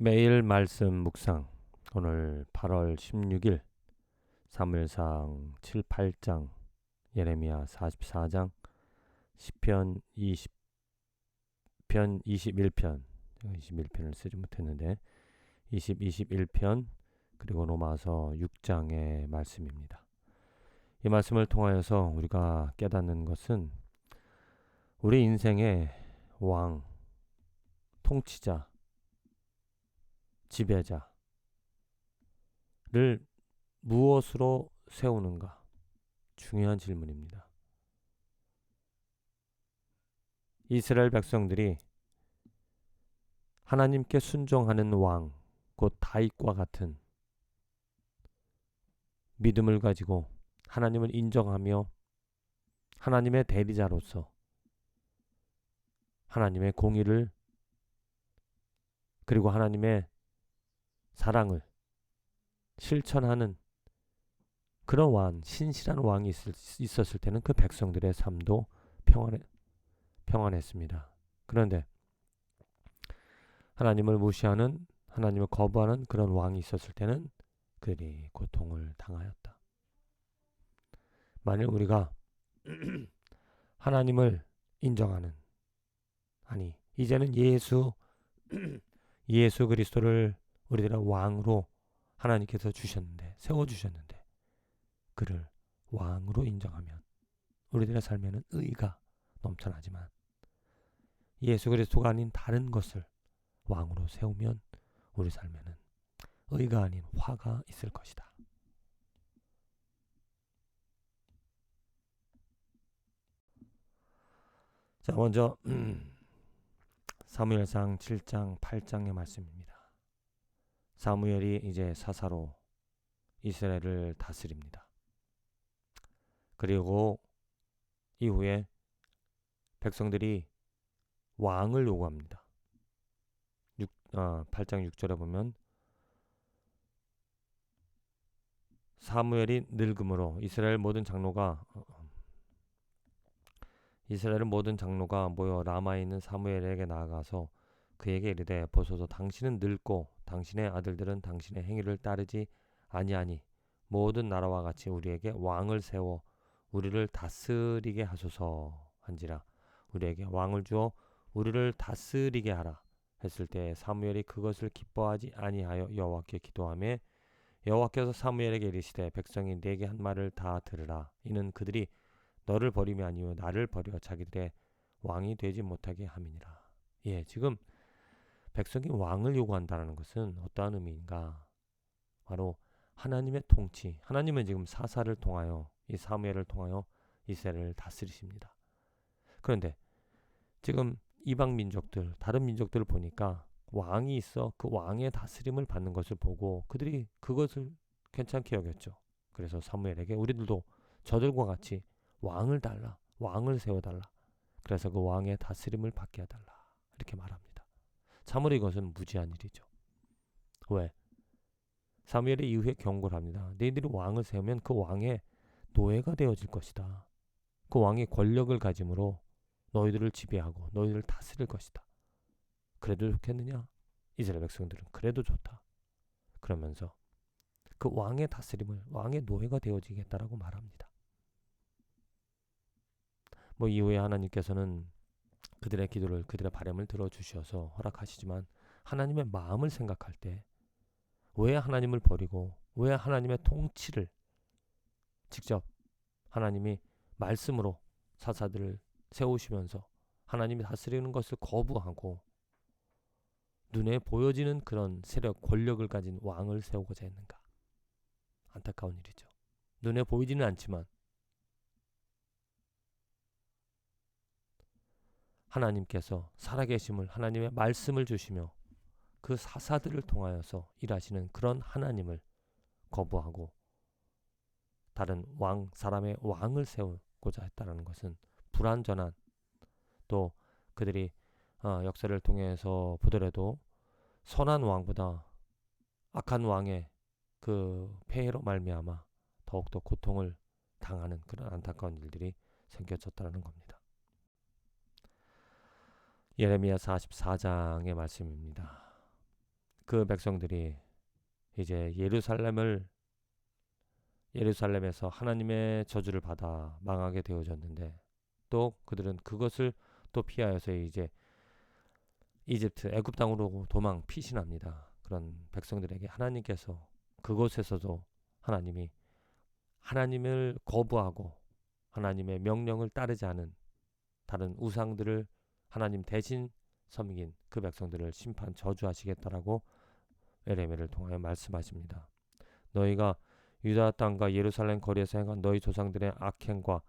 매일 말씀 묵상. 오늘 8월 16일 사무엘상 7, 8장, 예레미야 44장, 시편 20편 21편, 21편을 쓰지 못했는데 21편, 그리고 로마서 6장의 말씀입니다. 이 말씀을 통하여서 우리가 깨닫는 것은 우리 인생의 왕, 통치자, 지배자를 무엇으로 세우는가? 중요한 질문입니다. 이스라엘 백성들이 하나님께 순종하는 왕, 곧 다윗과 같은 믿음을 가지고 하나님을 인정하며 하나님의 대리자로서 하나님의 공의를, 그리고 하나님의 사랑을 실천하는 그런 왕, 신실한 왕이 있었을 때는 그 백성들의 삶도 평안했습니다. 그런데 하나님을 무시하는, 하나님을 거부하는 그런 왕이 있었을 때는 그들이 고통을 당하였다. 만일 우리가 하나님을 인정하는, 아니 이제는 예수 그리스도를 우리들의 왕으로 하나님께서 주셨는데, 세워주셨는데 그를 왕으로 인정하면 우리들의 삶에는 의가 넘쳐나지만, 예수 그리스도가 아닌 다른 것을 왕으로 세우면 우리 삶에는 의가 아닌 화가 있을 것이다. 자, 먼저 사무엘상 7장 8장의 말씀입니다. 사무엘이 이제 사사로 이스라엘을 다스립니다. 그리고 이후에 백성들이 왕을 요구합니다. 8장 6절에 보면 사무엘이 늙음으로 이스라엘 모든 장로가 모여 라마에 있는 사무엘에게 나아가서 그에게 이르되, 보소서 당신은 늙고 당신의 아들들은 당신의 행위를 따르지 아니하니 모든 나라와 같이 우리에게 왕을 세워 우리를 다스리게 하소서 한지라. 우리에게 왕을 주어 우리를 다스리게 하라 했을 때 사무엘이 그것을 기뻐하지 아니하여 여호와께 기도하며, 여호와께서 사무엘에게 이르시되, 백성이 내게 한 말을 다 들으라. 이는 그들이 너를 버림이 아니요 나를 버려 자기들의 왕이 되지 못하게 함이니라. 예, 지금 백성이 왕을 요구한다는 것은 어떠한 의미인가? 바로 하나님의 통치. 하나님은 지금 사사를 통하여, 이 사무엘을 통하여 이스라엘을 다스리십니다. 그런데 지금 이방 민족들, 다른 민족들을 보니까 왕이 있어 그 왕의 다스림을 받는 것을 보고 그들이 그것을 괜찮게 여겼죠. 그래서 사무엘에게 우리들도 저들과 같이 왕을 달라, 왕을 세워달라. 그래서 그 왕의 다스림을 받게 해달라, 이렇게 말합니다. 참으로 이것은 무지한 일이죠. 왜? 사무엘이 이후에 경고를 합니다. 너희들이 왕을 세우면 그 왕의 노예가 되어질 것이다. 그 왕이 권력을 가짐으로 너희들을 지배하고 너희들을 다스릴 것이다. 그래도 좋겠느냐? 이스라엘 백성들은 그래도 좋다. 그러면서 그 왕의 다스림을, 왕의 노예가 되어지겠다라고 말합니다. 이후에 하나님께서는 그들의 기도를, 그들의 바람을 들어주셔서 허락하시지만, 하나님의 마음을 생각할 때 왜 하나님을 버리고 왜 하나님의 통치를 직접 하나님이 말씀으로 사사들을 세우시면서 하나님이 다스리는 것을 거부하고 눈에 보여지는 그런 세력, 권력을 가진 왕을 세우고자 했는가? 안타까운 일이죠. 눈에 보이지는 않지만 하나님께서 살아계심을, 하나님의 말씀을 주시며 그 사사들을 통하여서 일하시는 그런 하나님을 거부하고 다른 왕, 사람의 왕을 세우고자 했다는 것은 불완전한, 또 그들이 역사를 통해서 보더라도 선한 왕보다 악한 왕의 그 폐해로 말미암아 더욱더 고통을 당하는 그런 안타까운 일들이 생겨졌다는 겁니다. 예레미야 44장의 말씀입니다. 그 백성들이 이제 예루살렘에서 하나님의 저주를 받아 망하게 되어졌는데, 또 그들은 그것을 또 피하여서 이제 이집트 애굽 땅으로 도망 피신합니다. 그런 백성들에게 하나님께서 그곳에서도 하나님이 하나님을 거부하고 하나님의 명령을 따르지 않은 다른 우상들을 하나님 대신 섬긴 그 백성들을 심판 저주하시겠다라고 에레미야를 통하여 말씀하십니다. 너희가 유다 땅과 예루살렘 거리에서 행한 너희 조상들의 악행과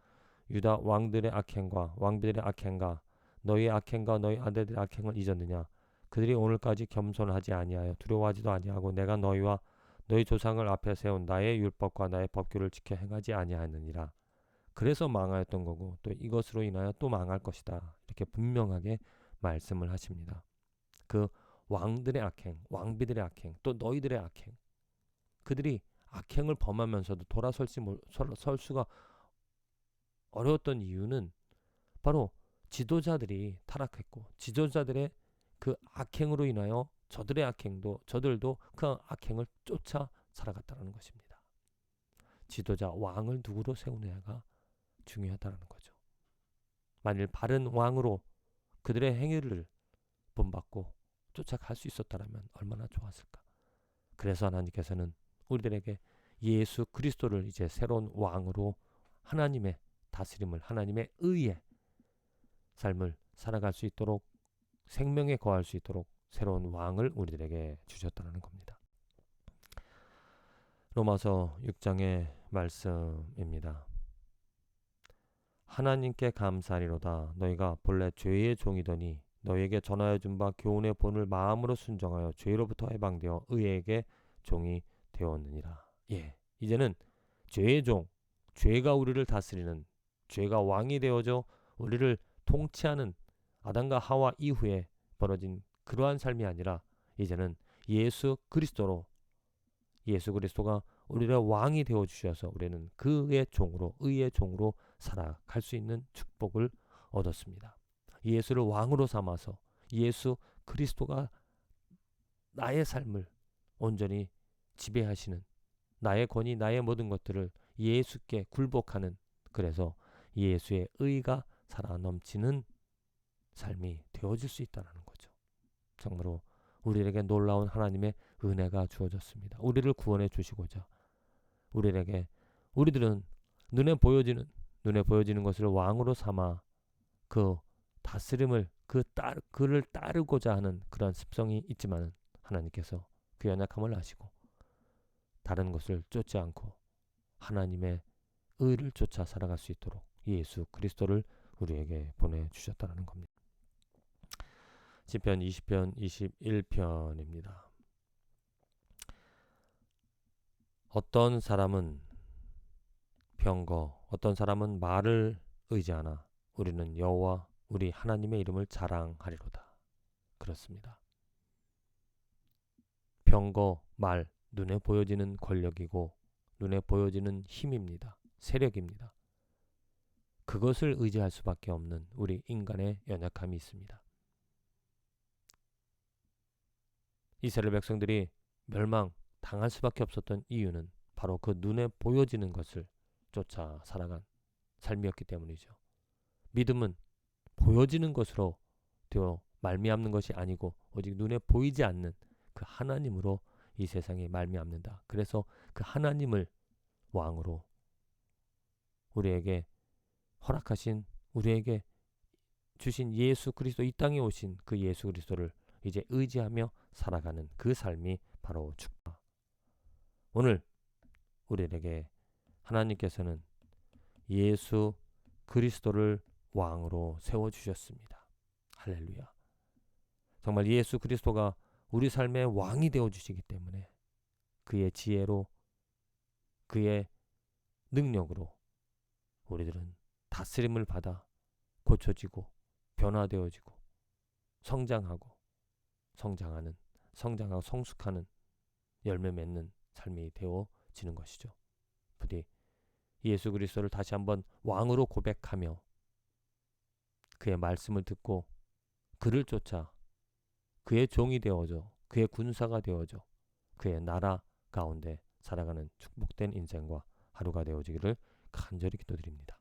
유다 왕들의 악행과 왕비들의 악행과 너희 악행과 너희 아들들의 악행을 잊었느냐? 그들이 오늘까지 겸손하지 아니하여 두려워하지도 아니하고 내가 너희와 너희 조상을 앞에 세운 나의 율법과 나의 법규를 지켜 행하지 아니하느니라. 그래서 망하였던 거고 또 이것으로 인하여 또 망할 것이다. 이렇게 분명하게 말씀을 하십니다. 그 왕들의 악행, 왕비들의 악행, 또 너희들의 악행, 그들이 악행을 범하면서도 설 수가 어려웠던 이유는 바로 지도자들이 타락했고 지도자들의 그 악행으로 인하여 저들도 그 악행을 쫓아 살아갔다는 것입니다. 지도자 왕을 누구로 세우느냐가 중요하다는 거죠. 만일 바른 왕으로 그들의 행위를 본받고 쫓아갈 수 있었다면 얼마나 좋았을까. 그래서 하나님께서는 우리들에게 예수 그리스도를 이제 새로운 왕으로 하나님의 다스림을, 하나님의 의의 삶을 살아갈 수 있도록, 생명에 거할 수 있도록 새로운 왕을 우리들에게 주셨다는 겁니다. 로마서 6장의 말씀입니다. 하나님께 감사하리로다. 너희가 본래 죄의 종이더니 너희에게 전하여 준 바 교훈의 본을 마음으로 순종하여 죄로부터 해방되어 의에게 종이 되었느니라. 이제는 죄의 종, 죄가 우리를 다스리는, 죄가 왕이 되어져 우리를 통치하는 아담과 하와 이후에 벌어진 그러한 삶이 아니라 이제는 예수 그리스도가 우리의 왕이 되어 주셔서 우리는 그의 종으로, 의의 종으로 살아갈 수 있는 축복을 얻었습니다. 예수를 왕으로 삼아서 예수 그리스도가 나의 삶을 온전히 지배하시는, 나의 권위, 나의 모든 것들을 예수께 굴복하는, 그래서 예수의 의가 살아 넘치는 삶이 되어질 수 있다는 거죠. 정말로 우리에게 놀라운 하나님의 은혜가 주어졌습니다. 우리를 구원해 주시고자 우리들은 눈에 보여지는 것을 왕으로 삼아 그 다스림을 그를 따르고자 하는 그런 습성이 있지만 하나님께서 그 연약함을 아시고 다른 것을 쫓지 않고 하나님의 의를 쫓아 살아갈 수 있도록 예수 그리스도를 우리에게 보내주셨다는 겁니다. 시편 20편 21편입니다. 어떤 사람은 병거, 어떤 사람은 말을 의지하나 우리는 여호와 우리 하나님의 이름을 자랑하리로다. 그렇습니다. 병거, 말, 눈에 보여지는 권력이고 눈에 보여지는 힘입니다. 세력입니다. 그것을 의지할 수밖에 없는 우리 인간의 연약함이 있습니다. 이스라엘 백성들이 멸망당할 수밖에 없었던 이유는 바로 그 눈에 보여지는 것을 쫓아 살아간 삶이었기 때문이죠. 믿음은 보여지는 것으로 되어 말미암는 것이 아니고 오직 눈에 보이지 않는 그 하나님으로 이 세상에 말미암는다. 그래서 그 하나님을 왕으로 우리에게 허락하신, 우리에게 주신 예수 그리스도, 이 땅에 오신 그 예수 그리스도를 이제 의지하며 살아가는 그 삶이 바로 축복. 오늘 우리에게 하나님께서는 예수 그리스도를 왕으로 세워주셨습니다. 할렐루야. 정말 예수 그리스도가 우리 삶의 왕이 되어주시기 때문에 그의 지혜로, 그의 능력으로 우리들은 다스림을 받아 고쳐지고 변화되어지고 성장하고 성숙하는, 열매 맺는 삶이 되어지는 것이죠. 부디 예수 그리스도를 다시 한번 왕으로 고백하며 그의 말씀을 듣고 그를 쫓아 그의 종이 되어져 그의 군사가 되어줘 그의 나라 가운데 살아가는 축복된 인생과 하루가 되어지기를 간절히 기도드립니다.